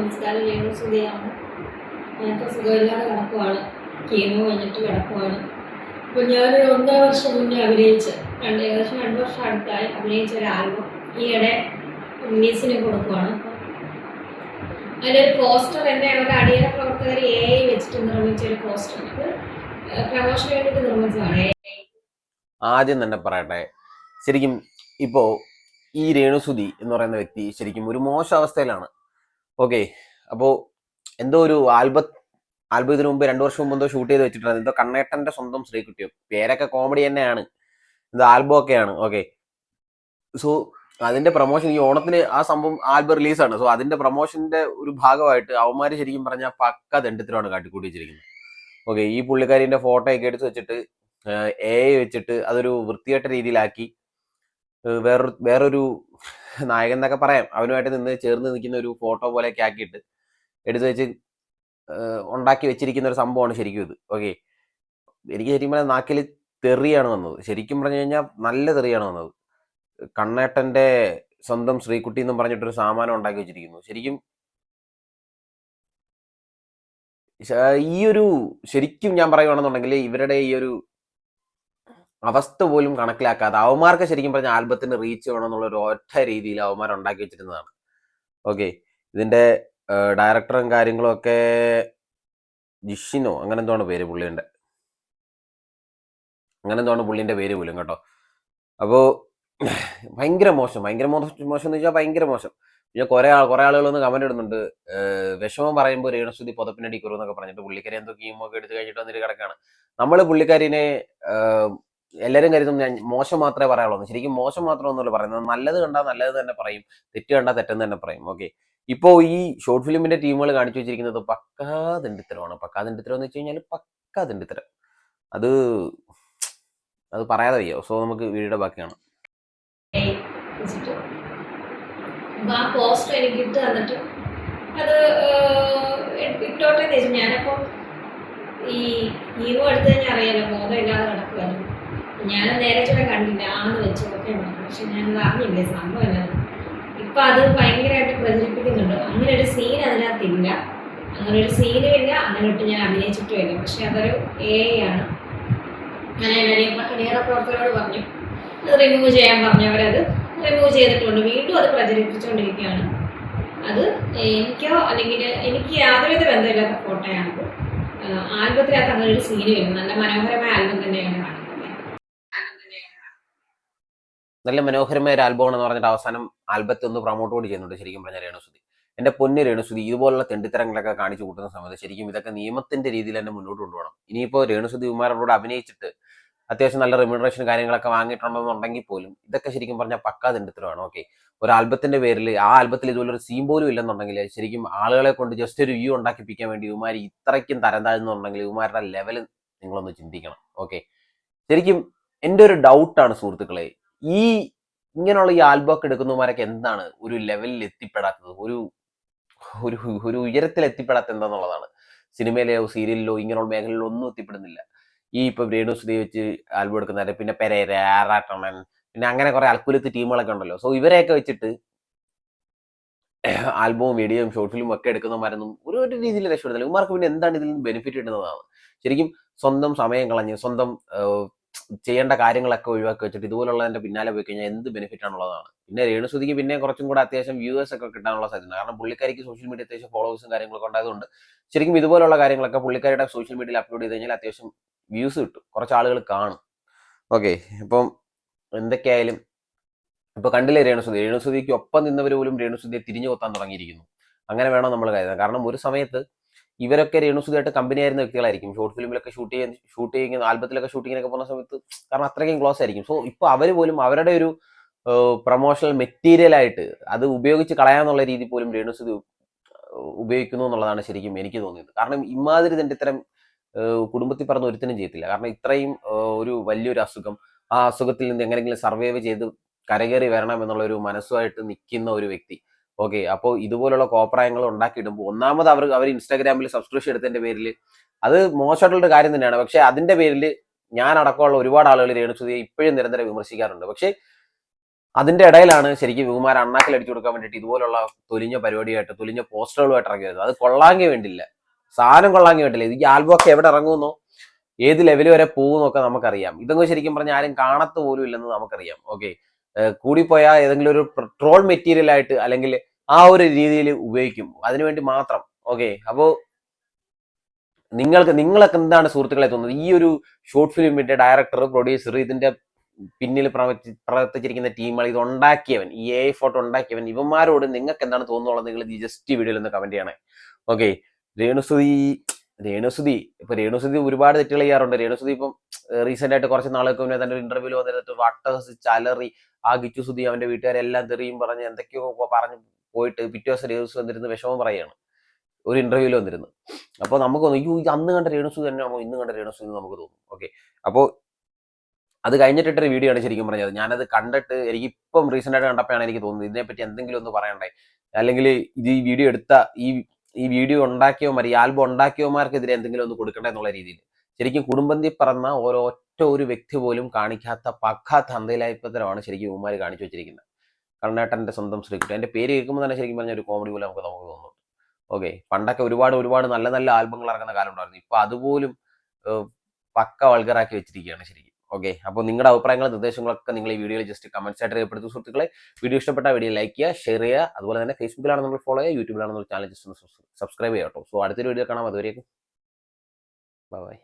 നമസ്കാരം. രേണുസുധിയാണ്. ഞാനിപ്പോൾ സുഖമില്ലാതെ കിടക്കുവാണ്. കീമോ കഴിഞ്ഞിട്ട് കിടക്കുവാണ്. അപ്പോൾ ഞാനൊരു 1.5 വർഷം മുന്നേ അഭിനയിച്ച് ഏകദേശം 2 വർഷം അടുത്തായി അഭിനയിച്ച ഒരു ആൽബം ഈയിടെ റിലീസിന് കൊടുക്കുവാണ്. അതിൻ്റെ ഒരു പോസ്റ്റർ എൻ്റെ അവരുടെ അടിയറ പ്രവർത്തകർ AI വെച്ചിട്ട് നിർമ്മിച്ച ഒരു പോസ്റ്റർ. അത് പ്രമോഷന് വേണ്ടിയിട്ട് നിർമ്മിച്ചതാണ്. ആദ്യം തന്നെ പറയട്ടെ, ശരിക്കും ഇപ്പോൾ ഈ രേണുസുധി എന്ന് പറയുന്ന വ്യക്തി ശരിക്കും ഒരു മോശം അവസ്ഥയിലാണ്. ഓക്കെ, അപ്പോൾ എന്തോ ഒരു ആൽബം ഇതിനു മുമ്പ് 2 വർഷം മുമ്പ് എന്തോ ഷൂട്ട് ചെയ്ത് വെച്ചിട്ടുണ്ട്. എന്തോ കണ്ണേട്ടന്റെ സ്വന്തം ശ്രീകുട്ടിയോ, പേരൊക്കെ കോമഡി തന്നെയാണ്, ഇത് ആൽബം ഒക്കെയാണ്. ഓക്കെ, സോ അതിന്റെ പ്രൊമോഷൻ ഈ ഓണത്തിന് ആ സംഭവം ആൽബം റിലീസാണ്. സോ അതിന്റെ പ്രൊമോഷന്റെ ഒരു ഭാഗമായിട്ട് അവന്മാര് ശരിക്കും പറഞ്ഞാൽ പക്ക ദണ്ഡിത്തരമാണ് കാട്ടിക്കൂട്ടി വെച്ചിരിക്കുന്നത്. ഓക്കെ, ഈ പുള്ളിക്കാരിന്റെ ഫോട്ടോ ഒക്കെ എടുത്ത് വെച്ചിട്ട് AI വെച്ചിട്ട് അതൊരു വൃത്തികെട്ട രീതിയിലാക്കി വേറൊരു നായകൻ എന്നൊക്കെ പറയാം, അവനുമായിട്ട് നിന്ന് ചേർന്ന് നിൽക്കുന്ന ഒരു ഫോട്ടോ പോലെയൊക്കെ ആക്കിയിട്ട് എടുത്തു വെച്ച് ഉണ്ടാക്കി വെച്ചിരിക്കുന്ന ഒരു സംഭവമാണ് ശരിക്കും ഇത്. ഓക്കെ, എനിക്ക് ശരിക്കും പറഞ്ഞാൽ നാക്കിൽ തെറിയാണ് വന്നത്. ശരിക്കും പറഞ്ഞു കഴിഞ്ഞാൽ നല്ല തെറിയാണ് വന്നത്. കണ്ണേട്ടന്റെ സ്വന്തം ശ്രീകുട്ടി എന്നും പറഞ്ഞിട്ടൊരു സാമാനം ഉണ്ടാക്കി വെച്ചിരിക്കുന്നു. ശരിക്കും ശരിക്കും ഞാൻ പറയുകയാണെന്നുണ്ടെങ്കിൽ ഇവരുടെ ഈ ഒരു അവസ്ഥ പോലും കണക്കിലാക്കാതെ അവന്മാർക്ക് ശരിക്കും പറഞ്ഞ ആൽബത്തിന് റീച്ച് വേണമെന്നുള്ള ഒരു ഒറ്റ രീതിയിൽ അവന്മാർ ഉണ്ടാക്കി വെച്ചിരുന്നതാണ്. ഓക്കെ, ഇതിന്റെ ഡയറക്ടറും കാര്യങ്ങളും ഒക്കെ ജിഷിനോ അങ്ങനെ എന്താണ് പേര് പുള്ളിന്റെ പേര് പോലും കേട്ടോ. അപ്പോൾ ഭയങ്കര മോശം എന്ന് വെച്ചാൽ ഭയങ്കര മോശം. പിന്നെ കുറെ ആളുകൾ ഒന്ന് കമന്റ് ഇടുന്നുണ്ട്, വിഷമം പറയുമ്പോൾ രേണുസുധി പുതപ്പിനടി കുറവെന്നൊക്കെ പറഞ്ഞിട്ട് പുള്ളിക്കാരി എന്തോ കീമൊക്കെ എടുത്ത് കഴിഞ്ഞിട്ട് വന്നിട്ട് കിടക്കാണ്. നമ്മൾ പുള്ളിക്കാരിനെ എല്ലാവരും കരുതും ഞാൻ മോശം മാത്രമേ പറയാനുള്ളൂ. ശരിക്കും മോശം മാത്രമൊന്നുമല്ല പറയുന്നത്, നല്ലത് കണ്ടാൽ നല്ലത് തന്നെ പറയും, തെറ്റ് കണ്ടാൽ തെറ്റെന്ന് തന്നെ പറയും. ഓക്കെ, ഇപ്പോൾ ഈ ഷോർട്ട് ഫിലിമിന്റെ ടീമുകൾ കാണിച്ചു വെച്ചിരിക്കുന്നത് പക്കാ ദണ്ഡിത്തരമാണ്. പക്കാ ദണ്ഡിത്തരം എന്ന് വെച്ച് കഴിഞ്ഞാൽ പക്കാ ദണ്ഡിത്തരം. അത് പറയാതെ വയ്യോ. സോ നമുക്ക് വീഡിയോയുടെ ബാക്കിയാണ്. ആ പോസ്റ്റർ എനിക്ക് ഇട്ട് തന്നിട്ട് അത് ഇട്ടോട്ടെ എന്ന് വെച്ചു. ഞാനപ്പം ഈ കീമോ എടുത്തു കഴിഞ്ഞാൽ അറിയാലോ, ബോധമില്ലാതെ കിടക്കുമായിരുന്നു. ഞാൻ നേരെ ചൂടെ കണ്ടില്ല, ആന്ന് വെച്ചതൊക്കെ നടക്കും. പക്ഷെ ഞാനത് അറിഞ്ഞില്ലേ സംഭവം എന്നത്. ഇപ്പം അത് ഭയങ്കരമായിട്ട് പ്രചരിപ്പിക്കുന്നുണ്ട്. അങ്ങനെ ഒരു സീൻ അതിനകത്തില്ല, അങ്ങനെ ഒരു സീനും ഇല്ല, അങ്ങനെ ഇട്ട് ഞാൻ അഭിനയിച്ചിട്ടുമില്ല. പക്ഷെ അതൊരു AI ആണ്. ഞാൻ അണിയറ പ്രവർത്തകരോട് പറഞ്ഞു, അത് റിമൂവ് ചെയ്യാൻ പറഞ്ഞവരത് റിമൂവ് ചെയ്തിട്ടുണ്ട്. വീണ്ടും അത് പ്രചരിപ്പിച്ചുകൊണ്ടിരിക്കുകയാണ്. അത് എനിക്കോ അല്ലെങ്കിൽ എനിക്ക് യാതൊരുവിധ ബന്ധമില്ലാത്ത ഫോട്ടോയാണത്. ആൽബത്തിനകത്ത് അങ്ങനെ ഒരു സീനും ഇല്ല. നല്ല മനോഹരമായ ആൽബം തന്നെയാണ് കാണുന്നത്. നല്ല മനോഹരമായ ഒരു ആൽബം എന്ന് പറഞ്ഞിട്ട് അവസാനം ആൽബത്തെ ഒന്ന് പ്രൊമോട്ട് കൂടി ചെയ്യുന്നുണ്ട് ശരിക്കും പറഞ്ഞ രേണുസുധി. എന്റെ പൊന്ന് രേണുസുധി, ഇതുപോലുള്ള തെണ്ടിത്തരങ്ങളൊക്കെ കാണിച്ചു കൂട്ടുന്ന സമയത്ത് ശരിക്കും ഇതൊക്കെ നിയമത്തിന്റെ രീതിയിൽ തന്നെ മുന്നോട്ട് കൊണ്ടുപോകണം. ഇനിയിപ്പോൾ രേണുസുധി കുമാരനോട് അഭിനയിച്ചിട്ട് അത്യാവശ്യം നല്ല റെമ്യൂണറേഷൻ കാര്യങ്ങളൊക്കെ വാങ്ങിയിട്ടുണ്ടെന്നുണ്ടെങ്കിൽ പോലും ഇതൊക്കെ ശരിക്കും പറഞ്ഞാൽ പക്കാ തെണ്ടിത്തരമാണ്. ഓക്കെ, ഒരു ആൽബത്തിന്റെ പേരിൽ ആ ആൽബത്തിൽ ഇതുപോലെ ഒരു സീൻ പോലും ഇല്ലെന്നുണ്ടെങ്കിൽ ശരിക്കും ആളുകളെ കൊണ്ട് ജസ്റ്റ് ഒരു വ്യൂ ഉണ്ടാക്കിപ്പിക്കാൻ വേണ്ടി ഇവന്മാർ ഇത്രയ്ക്കും തരം താഴ്ന്നുണ്ടെങ്കിൽ ഇവന്മാരുടെ ലെവൽ നിങ്ങളൊന്ന് ചിന്തിക്കണം. ഓക്കെ, ശരിക്കും എൻ്റെ ഒരു ഡൗട്ടാണ് സുഹൃത്തുക്കളെ, ഈ ഇങ്ങനെയുള്ള ഈ ആൽബം ഒക്കെ എടുക്കുന്നവരൊക്കെ എന്താണ് ഒരു ലെവലിൽ എത്തിപ്പെടാത്തത്, ഒരു ഒരു ഒരു ഉയരത്തിൽ എത്തിപ്പെടാത്ത എന്താന്നുള്ളതാണ്. സിനിമയിലെയോ സീരിയലിലോ ഇങ്ങനെയുള്ള മേഖലയിലോ ഒന്നും എത്തിപ്പെടുന്നില്ല. ഈ ഇപ്പൊ രേണുസുധി വെച്ച് ആൽബം എടുക്കുന്നവരെ, പിന്നെ പെരേര, ആറാട്ടണ്ണൻ, പിന്നെ അങ്ങനെ കുറെ അൽക്കുലത്ത് ടീമുകളൊക്കെ ഉണ്ടല്ലോ. സോ ഇവരെയൊക്കെ വെച്ചിട്ട് ആൽബവും വീഡിയോയും ഷോർട്ട് ഫിലിമും ഒക്കെ എടുക്കുന്നവരൊന്നും ഒരു രീതിയിൽ രക്ഷപ്പെടുന്നില്ല. ഇവർക്ക് പിന്നെ എന്താണ് ഇതിൽ നിന്ന് ബെനിഫിറ്റ് കിട്ടുന്നതാണ്. ശരിക്കും സ്വന്തം സമയം കളഞ്ഞ് സ്വന്തം ചെയ്യേണ്ട കാര്യങ്ങളൊക്കെ ഒഴിവാക്കി വെച്ചിട്ട് ഇതുപോലുള്ളതിന്റെ പിന്നാലെ പോയി കഴിഞ്ഞാൽ എന്ത് ബെനിഫിറ്റ് ആണുള്ളതാണ്. പിന്നെ രേണുസുധിക്ക് പിന്നെ കുറച്ചും കൂടെ അത്യാവശ്യം വ്യൂവേഴ്സ് ഒക്കെ കിട്ടാനുള്ള സാധ്യത, കാരണം പുള്ളിക്കാരിക്ക് സോഷ്യൽ മീഡിയ അത്യാവശ്യം ഫോളോവേഴ്സും കാര്യങ്ങളൊക്കെ ഉണ്ടായതുകൊണ്ട് ശരിക്കും ഇതുപോലുള്ള കാര്യങ്ങളൊക്കെ പുള്ളിക്കാരുടെ സോഷ്യൽ മീഡിയയിൽ അപ്ലോഡ് ചെയ്ത് കഴിഞ്ഞാൽ അത്യാവശ്യം വ്യൂസ് കിട്ടും, കുറച്ച് ആളുകൾ കാണും. ഓക്കെ, ഇപ്പം എന്തൊക്കെയായാലും ഇപ്പൊ കണ്ടില്ലേ രേണുസുധിക്ക് ഒപ്പം നിന്നവർ പോലും രേണുസുധിയെ തിരിഞ്ഞു കൊത്താൻ തുടങ്ങിയിരിക്കുന്നു. അങ്ങനെ വേണം നമ്മൾ കരുതാൻ. കാരണം ഒരു സമയത്ത് ഇവരൊക്കെ രേണുസുധിയായിട്ട് കമ്പനി ആയിരുന്ന വ്യക്തികളായിരിക്കും. ഷോർട്ട് ഫിലിമിലൊക്കെ ഷൂട്ട് ചെയ്യുന്ന ആൽബത്തിലൊക്കെ ഷൂട്ടിങ്ങിനൊക്കെ പോകുന്ന സമയത്ത്, കാരണം അത്രയ്ക്കും ക്ലോസ് ആയിരിക്കും. സോ ഇപ്പൊ അവർ പോലും അവരുടെ ഒരു പ്രൊമോഷണൽ മെറ്റീരിയൽ ആയിട്ട് അത് ഉപയോഗിച്ച് കളയാന്നുള്ള രീതി പോലും രേണുസുധി ഉപയോഗിക്കുന്നു എന്നുള്ളതാണ് ശരിക്കും എനിക്ക് തോന്നിയത്. കാരണം ഇമാതിരി തന്നെ ഇത്തരം കുടുംബത്തിൽ പറഞ്ഞ ഒരുത്തനും ചെയ്യത്തില്ല. കാരണം ഇത്രയും ഒരു വലിയൊരു അസുഖം, ആ അസുഖത്തിൽ നിന്ന് എങ്ങനെയെങ്കിലും സർവൈവ് ചെയ്ത് കരകയറി വരണം എന്നുള്ള ഒരു മനസ്സുമായിട്ട് നിൽക്കുന്ന ഒരു വ്യക്തി. ഓക്കെ, അപ്പോൾ ഇതുപോലുള്ള കോപ്രായങ്ങൾ ഉണ്ടാക്കിയിടുമ്പോൾ ഒന്നാമത് അവർ ഇൻസ്റ്റാഗ്രാമിൽ സബ്സ്ക്രിപ്ഷൻ എടുത്തതിന്റെ പേരിൽ അത് മോശമായിട്ടുള്ളൊരു കാര്യം തന്നെയാണ്. പക്ഷെ അതിന്റെ പേരിൽ ഞാൻ അടക്കമുള്ള ഒരുപാട് ആളുകൾ രേണുസുധിയെ ഇപ്പോഴും നിരന്തരം വിമർശിക്കാറുണ്ട്. പക്ഷേ അതിന്റെ ഇടയിലാണ് ശരിക്കും ഇവന്മാർ അണ്ണാക്കിൽ അടിച്ചു കൊടുക്കാൻ വേണ്ടിയിട്ട് ഇതുപോലുള്ള തൊലിഞ്ഞ പരിപാടിയായിട്ട് തൊലിഞ്ഞ പോസ്റ്ററുകളുമായിട്ട് ഇറങ്ങി വരുന്നത്. അത് കൊള്ളാങ്കി വേണ്ടില്ല, സാധനം കൊള്ളാങ്കി വേണ്ടില്ല. ഈ ആൽബം ഒക്കെ എവിടെ ഇറങ്ങുമെന്നോ ഏത് ലെവൽ വരെ പോകുന്നൊക്കെ നമുക്കറിയാം. ഇതൊന്നും ശരിക്കും പറഞ്ഞാൽ ആരും കാണത്ത് പോലും ഇല്ലെന്ന് നമുക്കറിയാം. ഓക്കെ, കൂടിപ്പോയാൽ ഏതെങ്കിലും ഒരു ട്രോൾ മെറ്റീരിയൽ ആയിട്ട് അല്ലെങ്കിൽ ആ ഒരു രീതിയിൽ ഉപയോഗിക്കും, അതിനുവേണ്ടി മാത്രം. ഓക്കെ, അപ്പോ നിങ്ങളൊക്കെ എന്താണ് സുഹൃത്തുക്കളെ തോന്നുന്നത്? ഈ ഒരു ഷോർട്ട് ഫിലിമിന്റെ ഡയറക്ടർ, പ്രൊഡ്യൂസർ, ഇതിന്റെ പിന്നിൽ പ്രവർത്തിച്ചിരിക്കുന്ന ടീമുകൾ, ഇത് ഉണ്ടാക്കിയവൻ, ഈ AI ഫോട്ടോ ഉണ്ടാക്കിയവൻ, ഇവന്മാരോട് നിങ്ങൾക്ക് എന്താണ് തോന്നുന്നുള്ളത് നിങ്ങൾ ജസ്റ്റ് ഈ വീഡിയോയിൽ ഒന്ന് കമന്റ് ചെയ്യണേ. ഓക്കെ, രേണുസുതി ഇപ്പൊ രേണുസുതി ഒരുപാട് തെറ്റുകൾ ചെയ്യാറുണ്ട്. രേണുസുതി ഇപ്പം റീസെന്റ് ആയിട്ട് കുറച്ച് നാളൊക്കെ മുന്നേ തന്നെ ഒരു ഇന്റർവ്യൂല് വന്നിട്ട് വട്ടഹസിച്ച് അലറി ആ ഗിച്ചു സുതി അവന്റെ വീട്ടുകാരെല്ലാം തെറിയും പറഞ്ഞ് എന്തൊക്കെയോ പറഞ്ഞ് പോയിട്ട് പിറ്റേ ദിവസം രേണുസുതി വന്നിരുന്ന് വിഷമം പറയുകയാണ് ഒരു ഇന്റർവ്യൂല് വന്നിരുന്നു. അപ്പോൾ നമുക്ക് തോന്നും അയ്യോ ഇത് അന്ന് കണ്ട രേണുസുതി തന്നെയാണോ ഇന്ന് കണ്ട രേണുസുതി എന്ന് നമുക്ക് തോന്നും. ഓക്കെ, അപ്പോൾ അത് കഴിഞ്ഞിട്ടൊരു വീഡിയോ ആണ് ശരിക്കും പറഞ്ഞത്. ഞാനത് കണ്ടിട്ട് എനിക്ക് ഇപ്പം റീസെന്റ് ആയിട്ട് കണ്ടപ്പോഴാണ് എനിക്ക് തോന്നുന്നത് ഇതിനെപ്പറ്റി എന്തെങ്കിലും ഒന്ന് പറയണ്ടേ, അല്ലെങ്കിൽ ഇത് ഈ വീഡിയോ എടുത്ത ഈ വീഡിയോ ഉണ്ടാക്കിയവന്മാർ, ഈ ആൽബം ഉണ്ടാക്കിയവന്മാർക്കെതിരെ എന്തെങ്കിലും ഒന്ന് കൊടുക്കണ്ടേ എന്നുള്ള രീതിയിൽ. ശരിക്കും കുടുംബത്തിൽ പറഞ്ഞ ഒരു വ്യക്തി പോലും കാണിക്കാത്ത പക്കാ തന്തയിലായ്പത്തരമാണ് ശരിക്കും ഇവന്മാർ കാണിച്ചു വെച്ചിരിക്കുന്നത്. കർണേട്ടന്റെ സ്വന്തം ശ്രീകുട്ടി, എന്റെ പേര് കേൾക്കുമ്പോൾ തന്നെ ശരിക്കും പറഞ്ഞ ഒരു കോമഡി പോലെ നമുക്ക് തോന്നുന്നു. ഓക്കെ, പണ്ടൊക്കെ ഒരുപാട് നല്ല നല്ല ആൽബങ്ങൾ ഇറങ്ങുന്ന കാലം ഉണ്ടായിരുന്നു. ഇപ്പൊ അതുപോലും പക്ക വൾഗറാക്കി വെച്ചിരിക്കുകയാണ് ശരിക്കും. ഓക്കെ, അപ്പോൾ നിങ്ങളുടെ അഭിപ്രായങ്ങളും നിർദ്ദേശങ്ങളൊക്കെ നിങ്ങൾ ഈ വീഡിയോയിൽ ജസ്റ്റ് കമന്റ്സ് ആയിട്ട് രേഖപ്പെടുത്തും സുഹൃത്തുക്കളെ. വീഡിയോ ഇഷ്ടപ്പെട്ട വീഡിയോ ലൈക്ക് ചെയ്യുക, ഷെയർ ചെയ്യുക. അതുപോലെ തന്നെ ഫേസ്ബുക്കിലാണ് നമ്മൾ ഫോളോ ചെയ്യുക, യൂട്യൂബിലാണ് നമ്മൾ ചാനൽ ജസ്റ്റ് സബ്സ്ക്രൈബ് ചെയ്യാം കേട്ടോ. സോ അടുത്തൊരു വീഡിയോ കാണാം, അതുവരേക്കും ബൈ.